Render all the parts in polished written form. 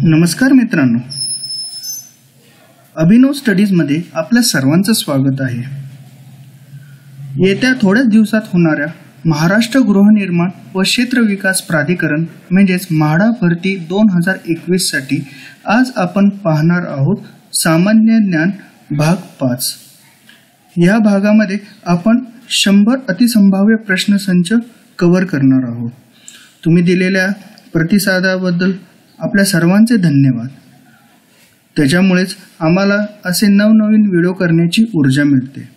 नमस्कार मित्रांनो, अभिनव स्टडीजमध्ये आपल्या सर्वांचं स्वागत आहे. येत्या थोड्याच दिवसात होणाऱ्या महाराष्ट्र गृहनिर्माण व क्षेत्र विकास प्राधिकरण म्हणजेच म्हाडा भरती 2021 साठी आज आपण पाहणार आहोत सामान्य ज्ञान भाग 5. या भागामध्ये आपण 100 अतिसंभाव्य प्रश्नसंच कव्हर करणार आहोत. तुम्ही दिलेल्या प्रतिसादाबद्दल आपल्या सर्वांचे धन्यवाद. त्याच्यामुळेच आम्हाला असे नवनवीन व्हिडिओ करण्याची ऊर्जा मिळते.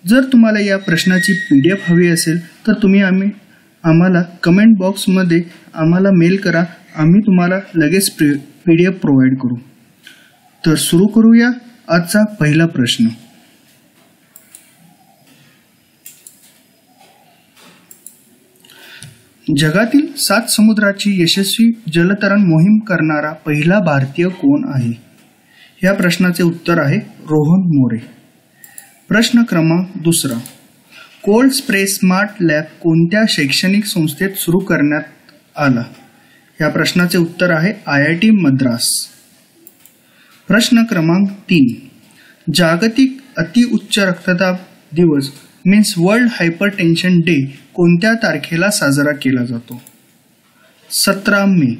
जर तुम्हाला या प्रश्नाची PDF हवी असेल तर तुम्ही आम्हाला कमेंट बॉक्समध्ये आम्हाला मेल करा. आम्ही तुम्हाला लगेच PDF प्रोव्हाइड करू. तर सुरू करूया आजचा पहिला प्रश्न. जगातील 7 समुद्राची यशस्वी जलतरण मोहीम करणारा पहिला भारतीय कोण आहे? या प्रश्नाचे उत्तर आहे रोहन मोरे. प्रश्न क्रमांक 2. कोल्ड स्प्रे स्मार्ट लॅब कोणत्या शैक्षणिक संस्थेत सुरू करण्यात आला? या प्रश्नाचे उत्तर आहे IIT मद्रास. प्रश्न क्रमांक 3. जागतिक अतिउच्च रक्तदाब दिवस मीन्स वर्ल्ड हायपरटेन्शन डे कोणत्या तारखेला साजरा केला जातो? 17 मे.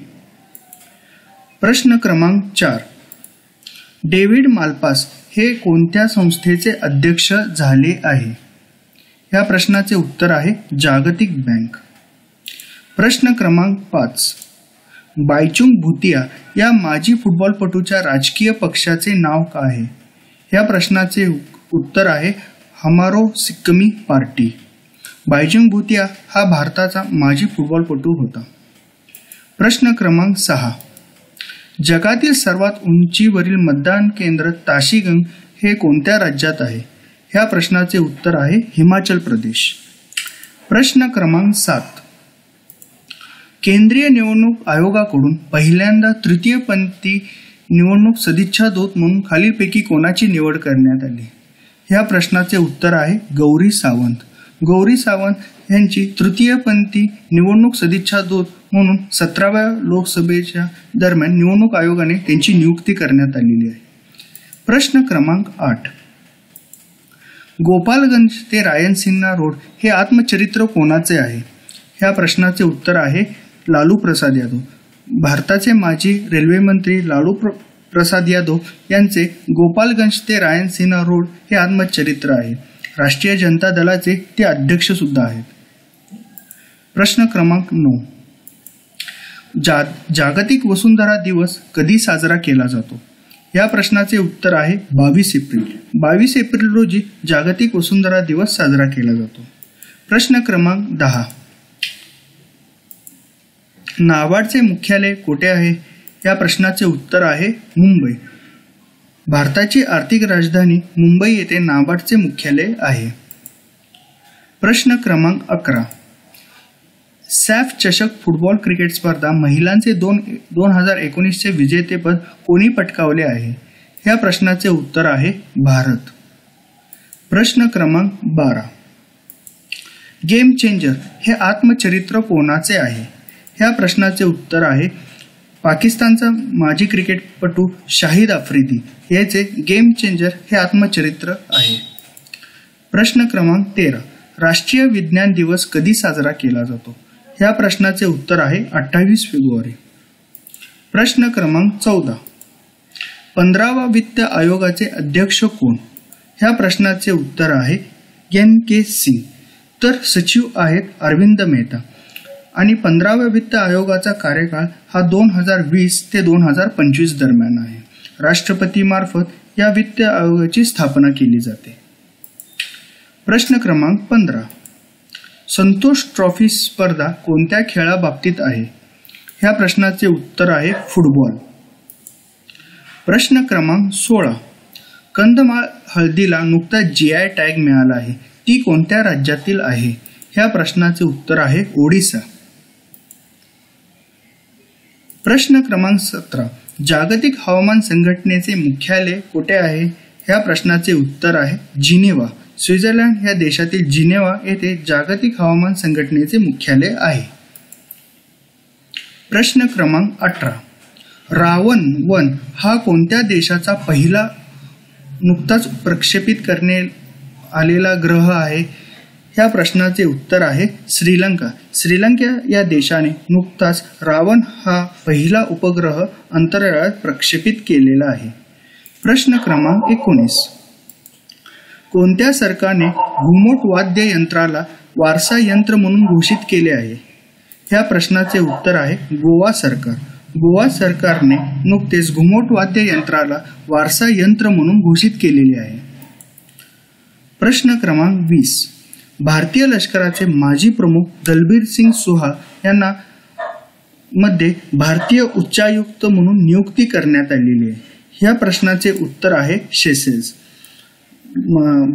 प्रश्न क्रमांक 4. डेव्हिड मालपास हे कोणत्या संस्थेचे अध्यक्ष झाले आहे? या प्रश्नाचे उत्तर आहे जागतिक बँक. प्रश्न क्रमांक 5. बायचुंग भुतिया या माजी फुटबॉलपटूच्या राजकीय पक्षाचे नाव काय आहे? या प्रश्नाचे उत्तर आहे हमारो सिक्किमी पार्टी. बायचुंग भुतिया हा भारताचा माजी फुटबॉलपटू होता. प्रश्न क्रमांक 6. जगातील सर्वात उंचीवरील मतदान केंद्र ताशीगंग हे कोणत्या राज्यात आहे? ह्या प्रश्नाचे उत्तर आहे हिमाचल प्रदेश. प्रश्न क्रमांक 7. केंद्रीय निवडणूक आयोगाकडून पहिल्यांदा तृतीयपंथी निवडणूक सदिच्छा दूत म्हणून खालीलपैकी कोणाची निवड करण्यात आली? ह्या प्रश्नाचे उत्तर आहे गौरी सावंत. गौरी सावंत यांची तृतीयपंथी निवडणूक सदिच्छा दूत म्हणून 17व्या लोकसभेच्या दरम्यान निवडणूक आयोगाने त्यांची नियुक्ती करण्यात आलेली आहे. प्रश्न क्रमांक 8. गोपालगंज ते रायनसिंगा रोड हे आत्मचरित्र कोणाचे आहे? ह्या प्रश्नाचे उत्तर आहे लालू प्रसाद यादव. भारताचे माजी रेल्वे मंत्री लालू प्रसाद यादव यांचे गोपालगंज ते रायनसिंगा रोड हे आत्मचरित्र आहे. राष्ट्रीय जनता दलाचे ते अध्यक्ष सुद्धा आहेत. प्रश्न क्रमांक 9. जागतिक वसुंधरा दिवस कधी साजरा केला जातो? या प्रश्नाचे उत्तर आहे 22 एप्रिल. 22 एप्रिल रोजी जागतिक वसुंधरा दिवस साजरा केला जातो. प्रश्न क्रमांक 10. नाबार्डचे मुख्यालय कुठे आहे? या प्रश्नाचे उत्तर आहे मुंबई. भारताची आर्थिक राजधानी मुंबई येथे नाबार्डचे मुख्यालय आहे. प्रश्न क्रमांक 11. सॅफ चषक फुटबॉल क्रिकेट स्पर्धा महिलांचे 2019 चे विजेतेपद कोणी पटकावले आहे? या प्रश्नाचे उत्तर आहे भारत. प्रश्न क्रमांक 12. गेम चेंजर हे आत्मचरित्र कोणाचे आहे? ह्या प्रश्नाचे उत्तर आहे पाकिस्तानचा माजी क्रिकेटपटू शाहिद आफ्रिदी याचे गेम चेंजर हे आत्मचरित्र आहे. प्रश्न क्रमांक 13. राष्ट्रीय विज्ञान दिवस कधी साजरा केला जातो? ह्या प्रश्नाचे उत्तर आहे 28 फेब्रुवारी. प्रश्न क्रमांक 14. 15वा वित्त आयोगाचे अध्यक्ष कोण? ह्या प्रश्नाचे उत्तर आहे NK सिंग. तर सचिव आहेत अरविंद मेहता. आणि 15व्या वित्त आयोगाचा कार्यकाळ हा 2020 ते 2025 दरम्यान आहे. राष्ट्रपती मार्फत या वित्त आयोगाची स्थापना केली जाते. प्रश्न क्रमांक 15. संतोष ट्रॉफी स्पर्धा कोणत्या खेळाबाबतीत आहे? ह्या प्रश्नाचे उत्तर आहे फुटबॉल. प्रश्न क्रमांक 16. कंदमाळ हळदीला नुकताच GI टॅग मिळाला आहे. ती कोणत्या राज्यातील आहे? ह्या प्रश्नाचे उत्तर आहे ओडिसा. प्रश्न क्रमांक 17. जागतिक हवामान संघटनेचे मुख्यालय कुठे आहे? ह्या प्रश्नाचे उत्तर आहे जिनेवा. स्वित्झर्लंड या देशातील जिनेवा येथे जागतिक हवामान संघटनेचे मुख्यालय आहे. प्रश्न क्रमांक 18. रावण-1 हा कोणत्या देशाचा पहिला नुकताच प्रक्षेपित करण्यात आलेला ग्रह आहे? ह्या प्रश्नाचे उत्तर आहे श्रीलंका. श्रीलंका या देशाने नुकताच रावण हा पहिला उपग्रह अंतराळात प्रक्षेपित केलेला आहे. प्रश्न क्रमांक 19. कोणत्या सरकारने घुमट वाद्य यंत्राला वारसा यंत्र म्हणून घोषित केले आहे? ह्या प्रश्नाचे उत्तर आहे गोवा सरकार. गोवा सरकारने नुकतेच घुमट वाद्य यंत्राला वारसा यंत्र म्हणून घोषित केलेले आहे. प्रश्न क्रमांक 20. भारतीय लष्कराचे माजी प्रमुख दलबीर सिंग सुहा यांना मध्ये भारतीय उच्चायुक्त म्हणून नियुक्ती करण्यात आलेली आहे. ह्या प्रश्नाचे उत्तर आहे सेशेल्स.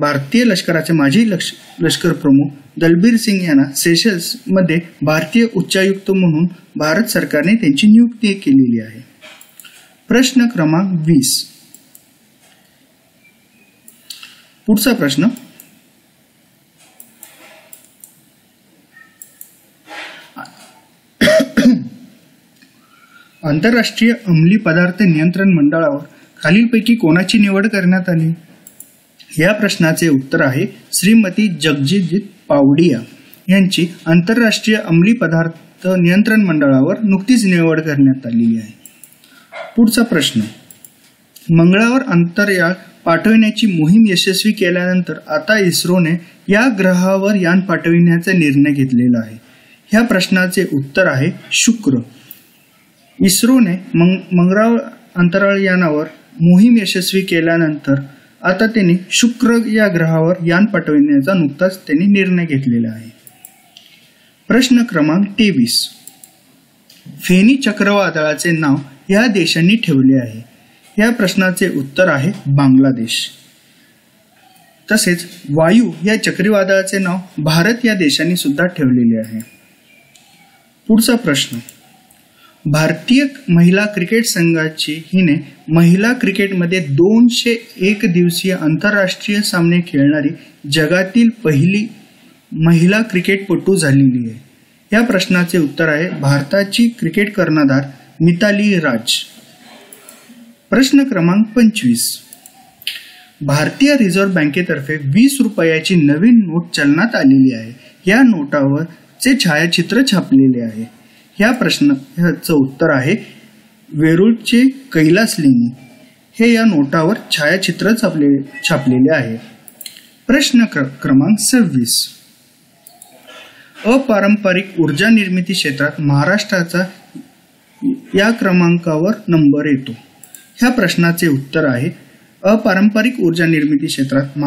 भारतीय लष्कराचे माजी लष्कर प्रमुख दलबीर सिंग यांना सेशेल्स मध्ये भारतीय उच्चायुक्त म्हणून भारत सरकारने त्यांची नियुक्ती केलेली आहे. प्रश्न क्रमांक 20. पुढचा प्रश्न. आंतरराष्ट्रीय अंमली पदार्थ नियंत्रण मंडळावर खालीलपैकी कोणाची निवड करण्यात आली? या प्रश्नाचे उत्तर आहे श्रीमती जगजित पावडिया यांची आंतरराष्ट्रीय अंमली पदार्थ नियंत्रण मंडळावर नुकतीच निवड करण्यात आलेली आहे. पुढचा प्रश्न. मंगळावर अंतराळात पाठविण्याची मोहीम यशस्वी केल्यानंतर आता इस्रोने या ग्रहावर यान पाठविण्याचा निर्णय घेतलेला आहे. ह्या प्रश्नाचे उत्तर आहे शुक्र. इस्रोने मंगळावर अंतराळ यानावर मोहीम यशस्वी केल्यानंतर आता त्यांनी शुक्र या ग्रहावर यान पाठविण्याचा नुकताच त्यांनी निर्णय घेतलेला आहे. प्रश्न क्रमांक 23. फेनी चक्रीवादळाचे नाव या देशांनी ठेवले आहे. या प्रश्नाचे उत्तर आहे बांगलादेश. तसेच वायू या चक्रीवादळाचे नाव भारत या देशांनी सुद्धा ठेवलेले आहे. पुढचा प्रश्न. भारतीय महिला क्रिकेट संघाची हिने महिला क्रिकेटमध्ये 201 दिवसीय आंतरराष्ट्रीय सामने खेळणारी जगातील पहिली महिला क्रिकेटपटू झालेली आहे. या प्रश्नाचे उत्तर आहे भारताची क्रिकेट कर्णधार मिताली राज. प्रश्न क्रमांक 25. भारतीय रिझर्व्ह बँकेतर्फे 20 रुपयाची नवीन नोट चलनात आलेली आहे. या नोटावर चे छायाचित्र छापलेले आहे. या प्रश्नाचं उत्तर आहे वेरूळचे कैलास लेणी हे या नोटावर छायाचित्र छापलेले आहे. प्रश्न क्रमांक 26. अपारंपरिक ऊर्जा निर्मिती क्षेत्रात महाराष्ट्राचा या क्रमांकावर नंबर येतो. ह्या प्रश्नाचे उत्तर आहे अपारंपरिक ऊर्जा निर्मिती क्षेत्रात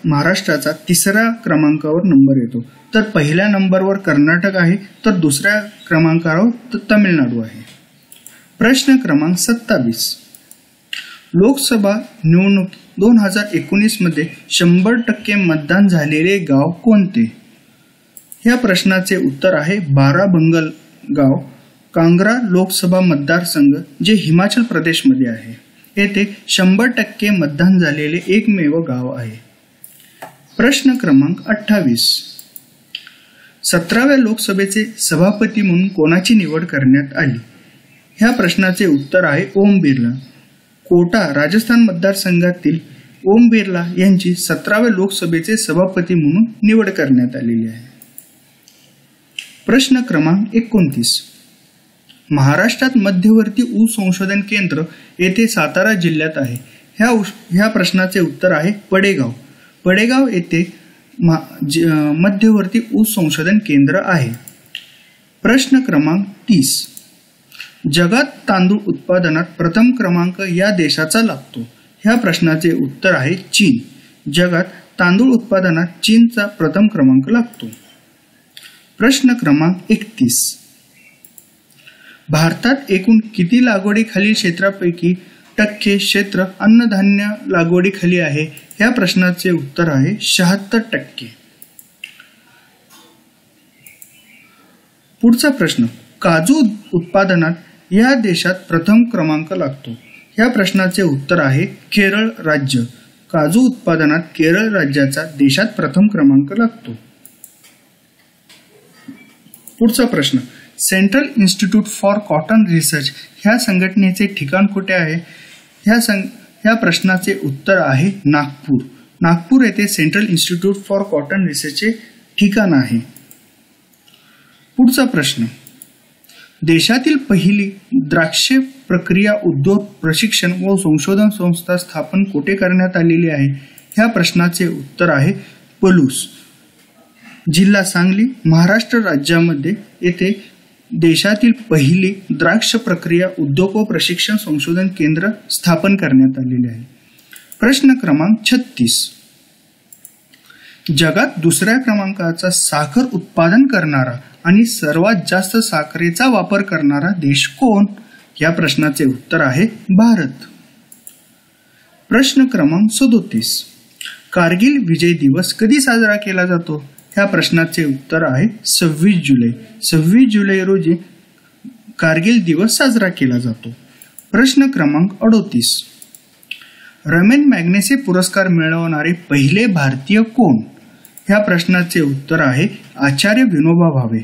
महाराष्ट्राचा 3ऱ्या क्रमांकावर नंबर येतो. तर पहिल्या नंबरवर कर्नाटक आहे तर दुसऱ्या क्रमांकावर तामिळनाडू आहे. प्रश्न क्रमांक 27. लोकसभा निवडणूक 2019 मध्ये 100% मतदान झालेले गाव कोणते? या प्रश्नाचे उत्तर आहे बाराबंगल गाव, कांगरा लोकसभा मतदारसंघ जे हिमाचल प्रदेशमध्ये आहे. येथे 100% मतदान झालेले एकमेव गाव आहे. प्रश्न क्रमांक 28. 17व्या लोकसभेचे सभापती म्हणून कोणाची निवड करण्यात आली? ह्या प्रश्नाचे उत्तर आहे ओम बिर्ला. कोटा राजस्थान मतदारसंघातील ओम बिर्ला यांची 17व्या लोकसभेचे सभापती म्हणून निवड करण्यात आलेली आहे. प्रश्न क्रमांक 29. महाराष्ट्रात मध्यवर्ती ऊस संशोधन केंद्र येथे सातारा जिल्ह्यात आहे. ह्या प्रश्नाचे उत्तर आहे पडेगाव. पडेगाव येथे मध्यवर्ती ऊस संशोधन केंद्र आहे. प्रश्न क्रमांक 30. जगात तांदूळ उत्पादनात प्रथम क्रमांक या देशाचा लागतो. ह्या प्रश्नाचे उत्तर आहे चीन. जगात तांदूळ उत्पादनात चीनचा प्रथम क्रमांक लागतो. प्रश्न क्रमांक 31. भारतात एकूण किती लागवडीखालील क्षेत्रापैकी टक्के क्षेत्र अन्नधान्य लागवडीखाली आहे? या प्रश्नाचे उत्तर आहे 76%. पुढचा प्रश्न. काजू उत्पादनात या देशात प्रथम क्रमांक लागतो. या प्रश्नाचे उत्तर आहे केरळ राज्य. काजू उत्पादनात केरळ राज्याचा देशात प्रथम क्रमांक लागतो. पुढचा प्रश्न. Central institute for cotton research ह्या संघटनेचे ठिकाण कुठे आहे? ह्या प्रश्नाचे उत्तर आहे नागपूर. नागपूर येथे सेंट्रल इन्स्टिट्यूट फॉर कॉटन रिसर्चचे ठिकाण आहे. पुढचा प्रश्न, देशातील पहिली द्राक्ष प्रक्रिया उद्योग प्रशिक्षण व संशोधन संस्था स्थापन कुठे करण्यात आलेली आहे? ह्या प्रश्नाचे उत्तर आहे पलूस, जिल्हा सांगली, महाराष्ट्र राज्यामध्ये येथे देशातील पहिली द्राक्ष प्रक्रिया उद्योग व प्रशिक्षण संशोधन केंद्र स्थापन करण्यात आलेले आहे. प्रश्न क्रमांक 36, जगात दुसऱ्या क्रमांकाचा साखर उत्पादन करणारा आणि सर्वात जास्त साखरेचा वापर करणारा देश कोण? या प्रश्नाचे उत्तर आहे भारत. प्रश्न क्रमांक 37, कारगिल विजय दिवस कधी साजरा केला जातो? ह्या प्रश्नाचे उत्तर आहे 26 जुलै. 26 जुलै रोजी कारगिल दिवस साजरा केला जातो. प्रश्न क्रमांक 38, रमेन मॅग्नेसे पुरस्कार मिळवणारे पहिले भारतीय कोण? ह्या प्रश्नाचे उत्तर आहे आचार्य विनोबा भावे.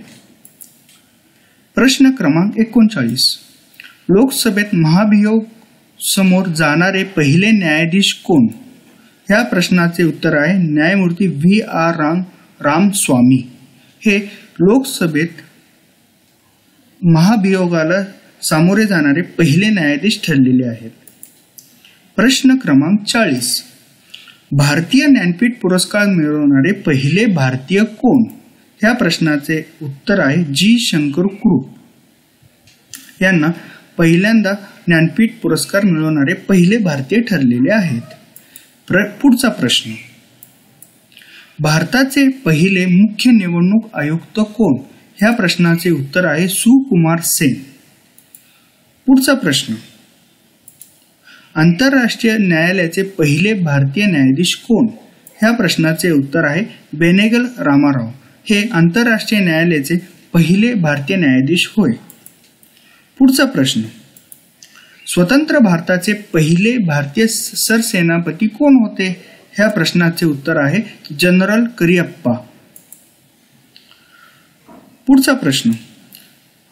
प्रश्न क्रमांक 39, लोकसभेत महाभियोग समोर जाणारे पहिले न्यायाधीश कोण? ह्या प्रश्नाचे उत्तर आहे न्यायमूर्ती V.R. रामस्वामी. हे लोकसभेत महाभियोगाला सामोरे जाणारे पहिले न्यायाधीश ठरलेले आहेत. प्रश्न क्रमांक 40, भारतीय ज्ञानपीठ पुरस्कार मिळवणारे पहिले भारतीय कोण? ह्या प्रश्नाचे उत्तर आहे जी. शंकर क्रूप. यांना पहिल्यांदा ज्ञानपीठ पुरस्कार मिळवणारे पहिले भारतीय ठरलेले आहेत. पुढचा प्रश्न, भारताचे पहिले मुख्य निवडणूक आयुक्त कोण? ह्या प्रश्नाचे उत्तर आहे सुकुमार सेन. पुढचा प्रश्न, आंतरराष्ट्रीय न्यायालयाचे पहिले भारतीय न्यायाधीश कोण? ह्या प्रश्नाचे उत्तर आहे बेनेगल रामाराव. हे आंतरराष्ट्रीय न्यायालयाचे पहिले भारतीय न्यायाधीश होय. पुढचा प्रश्न, स्वतंत्र भारताचे पहिले भारतीय सरसेनापती कोण होते? ह्या प्रश्नाचे उत्तर आहे जनरल करियप्पा. पुढचा प्रश्न,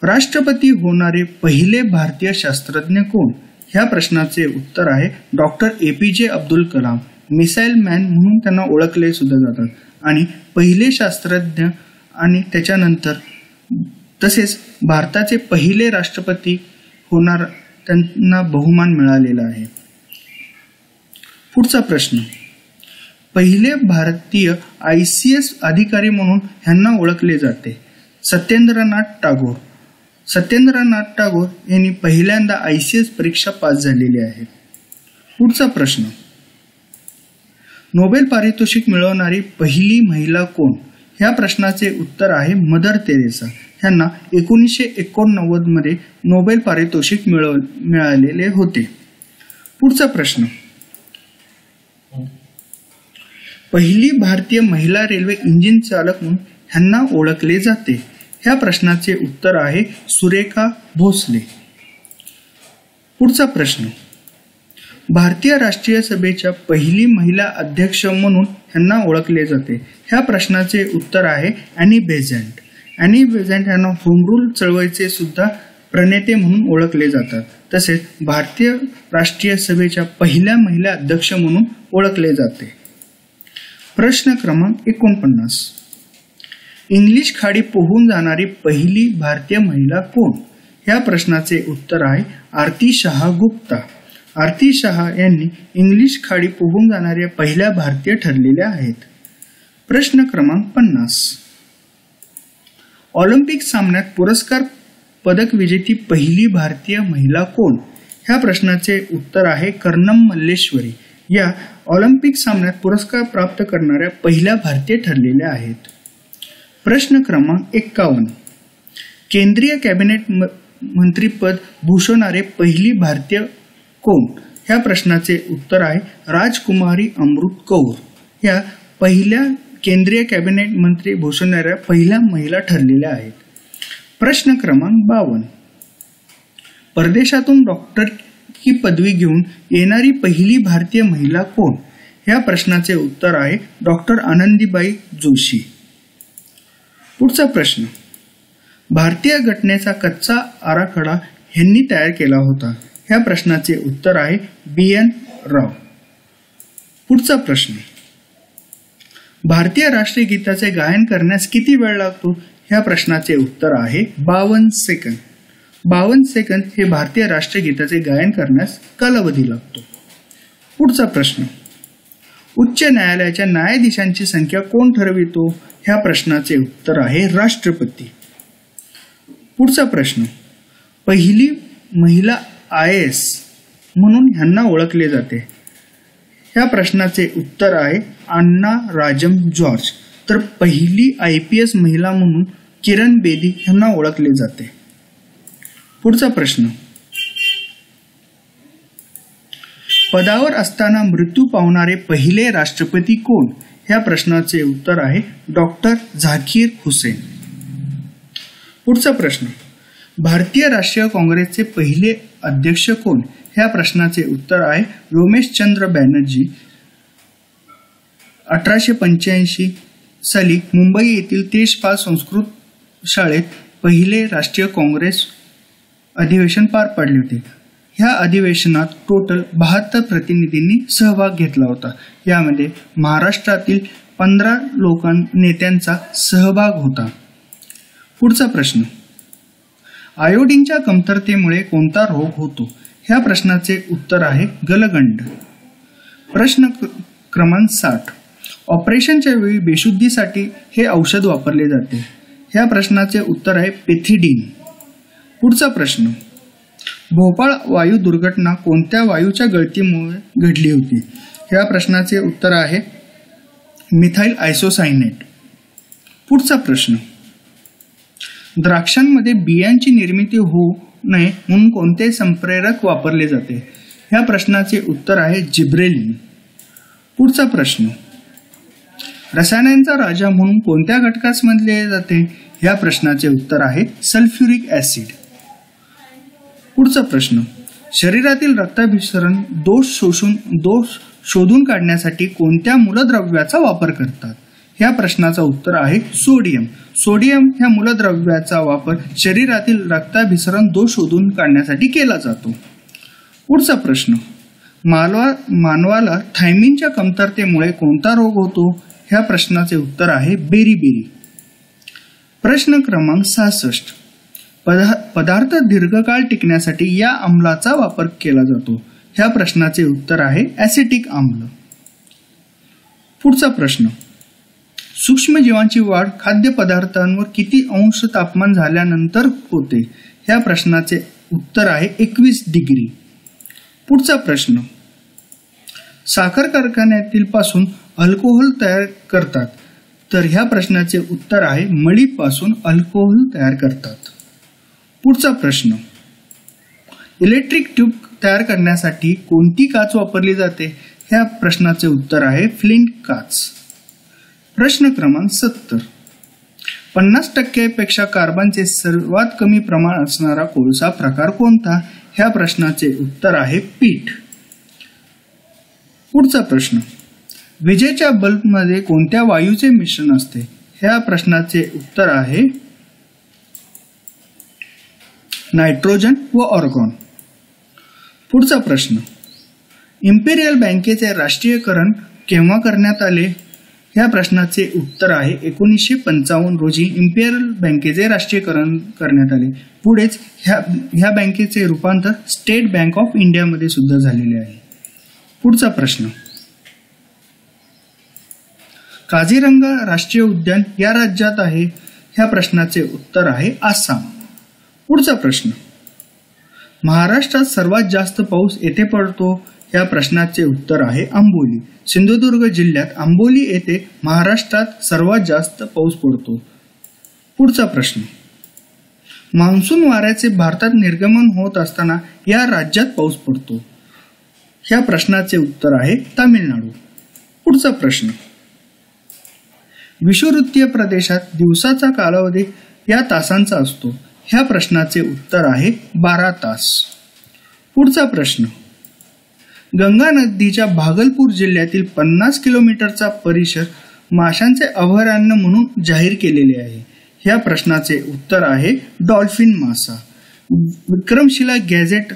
राष्ट्रपती होणारे पहिले भारतीय शास्त्रज्ञ कोण? ह्या प्रश्नाचे उत्तर आहे doctor APJ Abdul Kalam. Missile man म्हणून त्यांना ओळखले सुद्धा जातात आणि पहिले शास्त्रज्ञ आणि त्याच्यानंतर तसेच भारताचे पहिले राष्ट्रपती होणार त्यांना बहुमान मिळालेला आहे. पुढचा प्रश्न, पहिले भारतीय ICS अधिकारी म्हणून ह्यांना ओळखले जाते सत्येंद्रनाथ टागोर. सत्येंद्रनाथ टागोर यांनी पहिल्यांदा ICS परीक्षा पास झालेली आहे. पुढचा प्रश्न, नोबेल पारितोषिक मिळवणारी पहिली महिला कोण? ह्या प्रश्नाचे उत्तर आहे मदर तेरेसा. ह्यांना 1989 मध्ये नोबेल पारितोषिक मिळालेले होते. पुढचा प्रश्न, पहिली भारतीय महिला रेल्वे इंजिन चालक म्हणून ह्यांना ओळखले जाते. ह्या प्रश्नाचे उत्तर आहे सुरेखा भोसले. पुढचा प्रश्न, भारतीय राष्ट्रीय सभेच्या पहिली महिला अध्यक्ष म्हणून ह्यांना ओळखले जाते. ह्या प्रश्नाचे उत्तर आहे ॲनी बेझंट. ॲनी बेझंट यांना होम रूल चळवळीचे सुद्धा प्रणेते म्हणून ओळखले जातात. तसेच भारतीय राष्ट्रीय सभेच्या पहिल्या महिला अध्यक्ष म्हणून ओळखले जाते. प्रश्न क्रमांक 49, इंग्लिश खाडी पोहून जाणारी पहिली भारतीय महिला कोण? ह्या प्रश्नाचे उत्तर आहे आरती शहा गुप्ता. आरती शहा यांनी इंग्लिश खाडी पोहून जाणाऱ्या पहिल्या भारतीय ठरलेल्या आहेत. प्रश्न क्रमांक 50, ऑलिम्पिक सामन्यात पुरस्कार पदक विजेती पहिली भारतीय महिला कोण? ह्या प्रश्नाचे उत्तर आहे कर्णम मल्लेश्वरी. या ऑलिम्पिक सामन्यात पुरस्कार प्राप्त करणाऱ्या पहिल्या भारतीय ठरलेल्या आहेत. प्रश्न क्रमांक 51, केंद्रीय कॅबिनेट मंत्रीपद भूषवणारे पहिली भारतीय कोण? ह्या प्रश्नाचे उत्तर आहे राजकुमारी अमृत कौर. या पहिल्या केंद्रीय कॅबिनेट मंत्री भूषवणाऱ्या पहिल्या महिला ठरलेल्या आहेत. प्रश्न क्रमांक 52, परदेशातून डॉक्टर ही पदवी घेऊन येणारी पहिली भारतीय महिला कोण? ह्या प्रश्नाचे उत्तर आहे डॉक्टर आनंदीबाई जोशी. पुढचा प्रश्न, भारतीय घटनेचा कच्चा आराखडा ह्यांनी तयार केला होता? ह्या प्रश्नाचे उत्तर आहे BN राव. पुढचा प्रश्न, भारतीय राष्ट्रीय गीताचे गायन करण्यास किती वेळ लागतो? ह्या प्रश्नाचे उत्तर आहे 52 सेकंद. 52 सेकंद हे भारतीय राष्ट्रीय गीताचे गायन करण्यास कालावधी लागतो. पुढचा प्रश्न, उच्च न्यायालयाच्या न्यायाधीशांची संख्या कोण ठरवितो? ह्या प्रश्नाचे उत्तर आहे राष्ट्रपती. पुढचा प्रश्न, पहिली महिला IAS म्हणून ह्यांना ओळखले जाते? ह्या प्रश्नाचे उत्तर आहे अण्णा राजम जॉर्ज. तर पहिली IPS महिला म्हणून किरण बेदी ह्यांना ओळखले जाते. पुढचा प्रश्न, पदावर असताना मृत्यू पावणारे पहिले राष्ट्रपती कोण? ह्या प्रश्नाचे उत्तर आहे डॉक्टर झाकीर हुसेन. पुढचा प्रश्न, भारतीय राष्ट्रीय काँग्रेसचे पहिले अध्यक्ष कोण? ह्या प्रश्नाचे उत्तर आहे रोमेशचंद्र बॅनर्जी. 1885 साली मुंबई येथील तेजपाल संस्कृत शाळेत पहिले राष्ट्रीय काँग्रेस अधिवेशन पार पडले होते. ह्या अधिवेशनात टोटल 72 प्रतिनिधींनी सहभाग घेतला होता. यामध्ये महाराष्ट्रातील 15 नेत्यांचा सहभाग होता. पुढचा प्रश्न, आयोडीनच्या कमतरतेमुळे कोणता रोग होतो? ह्या प्रश्नाचे उत्तर आहे गलगंड. प्रश्न क्रमांक 60, ऑपरेशनच्या वेळी बेशुद्धीसाठी हे औषध वापरले जाते. ह्या प्रश्नाचे उत्तर आहे पेथिडीन. पुढचा प्रश्न, भोपाळ वायू दुर्घटना कोणत्या वायूच्या गळतीमुळे घडली होती? ह्या प्रश्नाचे उत्तर आहे मिथाइल आयसोसायनेट. पुढचा प्रश्न, द्राक्षांमध्ये बियांची निर्मिती होऊ नये म्हणून कोणते संप्रेरक वापरले जाते? ह्या प्रश्नाचे उत्तर आहे जिब्रेलिन. पुढचा प्रश्न, रसायनांचा राजा म्हणून कोणत्या घटकास म्हटले जाते? ह्या प्रश्नाचे उत्तर आहे सल्फ्युरिक ऍसिड. पुढचा प्रश्न, शरीरातील रक्ताभिसरण दोष शोधून काढण्यासाठी कोणत्या मूलद्रव्याचा वापर करतात? ह्या प्रश्नाचा उत्तर आहे सोडियम. सोडियम ह्या मूलद्रव्याचा वापर शरीरातील रक्ताभिसरण दोष शोधून काढण्यासाठी केला जातो. पुढचा प्रश्न, मानवाला थायमिनच्या कमतरतेमुळे कोणता रोग होतो? ह्या प्रश्नाचे उत्तर आहे बेरीबेरी. प्रश्न क्रमांक 66, पदार्थ दीर्घकाळ टिकण्यासाठी या आम्लाचा वापर केला जातो. ह्या प्रश्नाचे उत्तर आहे ऍसिटिक आम्ल. पुढचा प्रश्न, सूक्ष्मजीवांची वाढ खाद्यपदार्थांवर किती अंश तापमान झाल्यानंतर होते? ह्या प्रश्नाचे उत्तर आहे 21 डिग्री. पुढचा प्रश्न, साखर कारखान्यातील पासून अल्कोहोल तयार करतात. तर ह्या प्रश्नाचे उत्तर आहे मळीपासून अल्कोहोल तयार करतात. पुढचा प्रश्न, इलेक्ट्रिक ट्यूब तयार करण्यासाठी कोणती काच वापरली जाते? ह्या प्रश्नाचे उत्तर आहे फ्लिंट काच. प्रश्न क्रमांक 70, 50% पेक्षा कार्बनचे सर्वात कमी प्रमाण असणारा कोळसा प्रकार कोणता? ह्या प्रश्नाचे उत्तर आहे पीठ. पुढचा प्रश्न, विजेच्या बल्बमध्ये कोणत्या वायूचे मिश्रण असते? ह्या प्रश्नाचे उत्तर आहे नायट्रोजन व ऑर्गॉन. पुढचा प्रश्न, इम्पेरियल बँकेचे राष्ट्रीयकरण केव्हा करण्यात आले? ह्या प्रश्नाचे उत्तर आहे 1955 रोजी इम्पेरियल बँकेचे राष्ट्रीयकरण करण्यात आले. पुढेच ह्या बँकेचे रूपांतर स्टेट बँक ऑफ इंडिया मध्ये सुद्धा झालेले आहे. पुढचा प्रश्न, काझीरंगा राष्ट्रीय उद्यान या राज्यात आहे. ह्या प्रश्नाचे उत्तर आहे आसाम. पुढचा प्रश्न, महाराष्ट्रात सर्वात जास्त पाऊस येथे पडतो. या प्रश्नाचे उत्तर आहे आंबोली. सिंधुदुर्ग जिल्ह्यात आंबोली येथे महाराष्ट्रात सर्वात जास्त पाऊस पडतो. पुढचा प्रश्न, मान्सून वाऱ्याचे भारतात निर्गमन होत असताना या राज्यात पाऊस पडतो. ह्या प्रश्नाचे उत्तर आहे तामिळनाडू. पुढचा प्रश्न, विषुववृत्तीय प्रदेशात दिवसाचा कालावधी या तासांचा असतो. ह्या प्रश्नाचे उत्तर आहे 12 तास. पुढचा प्रश्न, गंगा नदीच्या भागलपूर जिल्ह्यातील 50 किलोमीटरचा परिसर माशांचे अभयारण्य म्हणून जाहीर केलेले आहे. ह्या प्रश्नाचे उत्तर आहे डॉल्फिन मासा. विक्रमशिला गॅझेट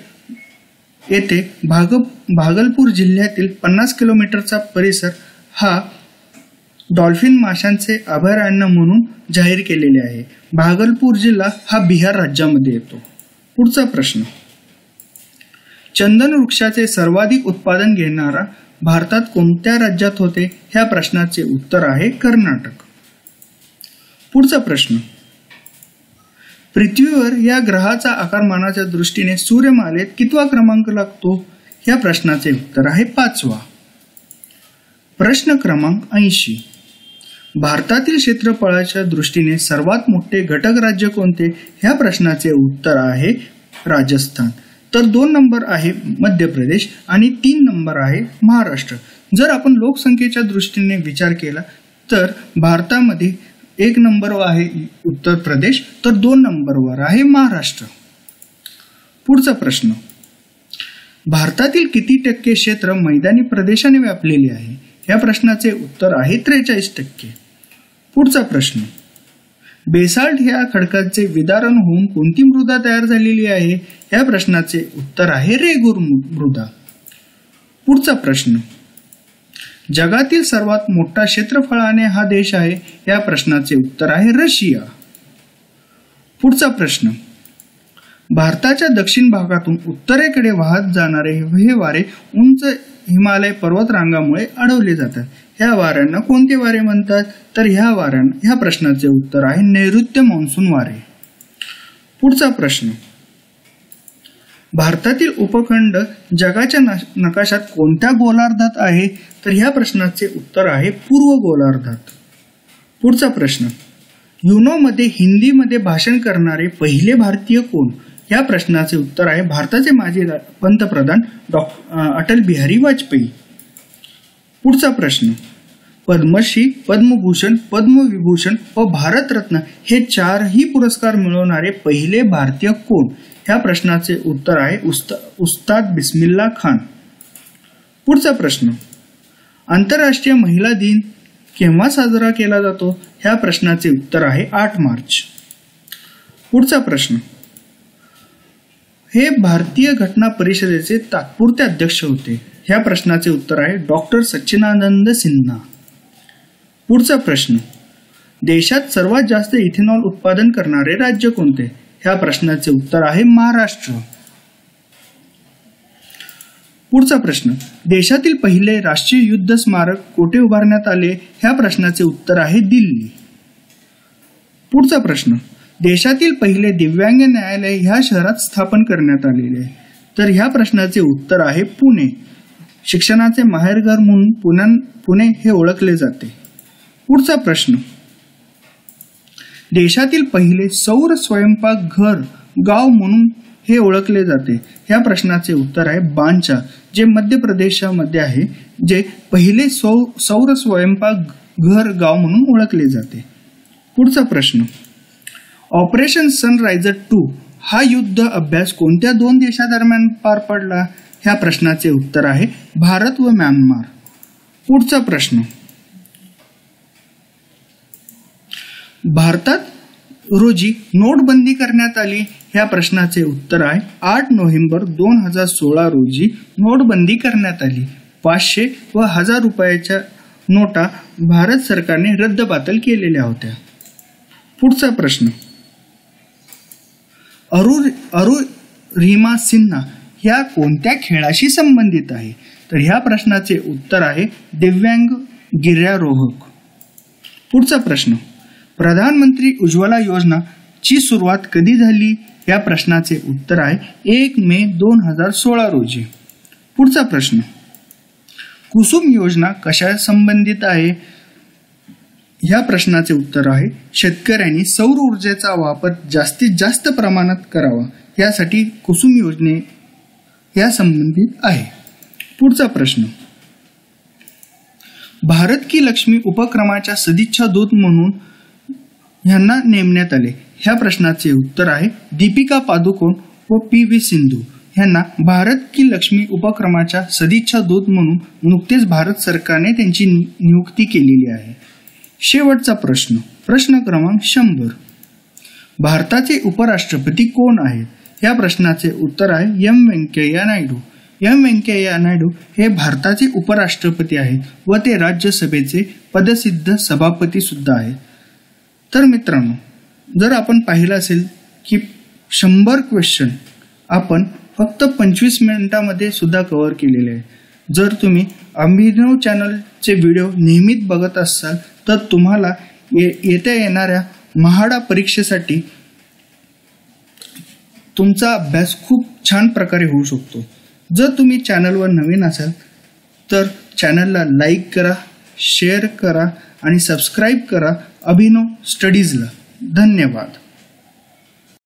येथे भागलपूर जिल्ह्यातील 50 किलोमीटरचा परिसर हा डॉल्फिन माशांचे अभयारण्य म्हणून जाहीर केलेले आहे. भागलपूर जिल्हा हा बिहार राज्यामध्ये येतो. पुढचा प्रश्न. चंदन वृक्षाचे सर्वाधिक उत्पादन घेणारा भारतात कोणत्या राज्यात होते? ह्या प्रश्नाचे उत्तर आहे कर्नाटक. पुढचा प्रश्न. पृथ्वीवर या ग्रहाचा आकारमानाच्या दृष्टीने सूर्यमालेत कितवा क्रमांक लागतो? या प्रश्नाचे उत्तर आहे 5वा. प्रश्न क्रमांक 80. भारतातील क्षेत्रफळाच्या दृष्टीने सर्वात मोठे घटक राज्य कोणते? ह्या प्रश्नाचे उत्तर आहे राजस्थान. तर 2 नंबर आहे मध्य प्रदेश आणि 3 नंबर आहे महाराष्ट्र. जर आपण लोकसंख्येच्या दृष्टीने विचार केला तर भारतामध्ये 1 नंबरवर आहे उत्तर प्रदेश, तर 2 नंबरवर आहे महाराष्ट्र. पुढचा प्रश्न. भारतातील किती टक्के क्षेत्र मैदानी प्रदेशाने व्यापलेले आहे? या प्रश्नाचे उत्तर आहे 43%. पुढचा प्रश्न. बेसाल्ट ह्या खडकाचे विदारण होऊन कोणती मृदा तयार झालेली आहे? या प्रश्नाचे उत्तर आहे रेगूर मृदा. पुढचा प्रश्न. जगातील सर्वात मोठा क्षेत्रफळाने हा देश आहे? या प्रश्नाचे उत्तर आहे रशिया. पुढचा प्रश्न. भारताच्या दक्षिण भागातून उत्तरेकडे वाहत जाणारे हे वारे उंच हिमालय पर्वतरांगामुळे अडवले जातात. ह्या वाऱ्यांना कोणते वारे म्हणतात? तर ह्या प्रश्नाचे उत्तर आहे नैऋत्य मान्सून वारे. पुढचा प्रश्न. भारतातील उपखंड जगाच्या नकाशात कोणत्या गोलार्धात आहे? तर ह्या प्रश्नाचे उत्तर आहे पूर्व गोलार्धात. पुढचा प्रश्न. युनोमध्ये हिंदीमध्ये भाषण करणारे पहिले भारतीय कोण? या प्रश्नाचे उत्तर आहे भारताचे माजी पंतप्रधान अटल बिहारी वाजपेयी. पुढचा प्रश्न. पद्मश्री, पद्मभूषण, पद्मविभूषण व भारतरत्न हे 4ही पुरस्कार मिळवणारे पहिले भारतीय कोण? ह्या प्रश्नाचे उत्तर आहे उस्ताद बिस्मिल्ला खान. पुढचा प्रश्न. आंतरराष्ट्रीय महिला दिन केव्हा साजरा केला जातो? ह्या प्रश्नाचे उत्तर आहे 8 मार्च. पुढचा प्रश्न. हे भारतीय घटना परिषदेचे तात्पुरते अध्यक्ष होते. ह्या प्रश्नाचे उत्तर आहे डॉक्टर सच्चिदानंद सिन्हा. पुढचा प्रश्न. देशात सर्वात जास्त इथेनॉल उत्पादन करणारे राज्य कोणते? ह्या प्रश्नाचे उत्तर आहे महाराष्ट्र. पुढचा प्रश्न. देशातील पहिले राष्ट्रीय युद्ध स्मारक कोठे उभारण्यात आले? ह्या प्रश्नाचे उत्तर आहे दिल्ली. पुढचा प्रश्न. देशातील पहिले दिव्यांग न्यायालय ह्या शहरात स्थापन करण्यात आलेले आहे. तर ह्या प्रश्नाचे उत्तर आहे पुणे. शिक्षणाचे माहेरघर म्हणून पुणे हे ओळखले जाते. पुढचा प्रश्न. देशातील पहिले सौर स्वयंपाक घर गाव म्हणून हे ओळखले जाते. ह्या प्रश्नाचे उत्तर आहे बांचा, जे मध्य प्रदेशामध्ये आहे, जे पहिले सौर स्वयंपाक घर गाव म्हणून ओळखले जाते. पुढचा प्रश्न. ऑपरेशन सनरायझर 2 हा युद्ध अभ्यास कोणत्या 2 देशादरम्यान पार पडला? ह्या प्रश्नाचे उत्तर आहे भारत व म्यानमार. पुढचा प्रश्न. भारतात रोजी नोटबंदी करण्यात आली. ह्या प्रश्नाचे उत्तर आहे 8 नोव्हेंबर 2016 रोजी नोटबंदी करण्यात आली. 500 व 1000 रुपयाच्या नोटा भारत सरकारने रद्दबातल केलेल्या होत्या. पुढचा प्रश्न. अरुरिमा सिन्हा ह्या कोणत्या खेळाशी संबंधित आहे? तर ह्या प्रश्नाचे उत्तर आहे दिव्यांग गिर्यारोहक. पुढचा प्रश्न. प्रधानमंत्री उज्ज्वला योजना ची सुरुवात कधी झाली? या प्रश्नाचे उत्तर आहे 1 मे 2016 रोजी. पुढचा प्रश्न. कुसुम योजना कशा संबंधित आहे? ह्या प्रश्नाचे उत्तर आहे शेतकऱ्यांनी सौर ऊर्जेचा वापर जास्तीत जास्त प्रमाणात करावा, यासाठी कुसुम योजने या संबंधित आहे. पुढचा प्रश्न. भारत की लक्ष्मी उपक्रमाच्या सदिच्छा दूत म्हणून ह्यांना नेमण्यात आले. ह्या प्रश्नाचे उत्तर आहे दीपिका पादुकोण व PV सिंधू ह्यांना भारत की लक्ष्मी उपक्रमाच्या सदिच्छा दूत म्हणून नुकतेच भारत सरकारने त्यांची नियुक्ती केलेली आहे. शेवटचा प्रश्न. प्रश्न क्रमांक 100. भारताचे उपराष्ट्रपती कोण आहेत? या प्रश्नाचे उत्तर आहे एम व्यंकय्या नायडू. एम व्यंकय्या नायडू हे भारताचे उपराष्ट्रपती आहेत व ते राज्यसभेचे पदसिद्ध सभापती सुद्धा आहेत. तर मित्रांनो, जर आपण पाहिलं असेल की 100 क्वेश्चन आपण फक्त 25 मिनिटांमध्ये सुद्धा कव्हर केलेले आहे. जर तुम्ही अभिनव चॅनलचे व्हिडिओ नियमित बघत असाल तर तुम्हाला येत्या येणाऱ्या म्हाडा परीक्षेसाठी तुमचा अभ्यास खूप छान प्रकारे होऊ शकतो. जर तुम्ही चॅनलवर नवीन असाल तर चॅनलला लाईक करा, शेअर करा आणि सबस्क्राईब करा अभिनव स्टडीजला. धन्यवाद.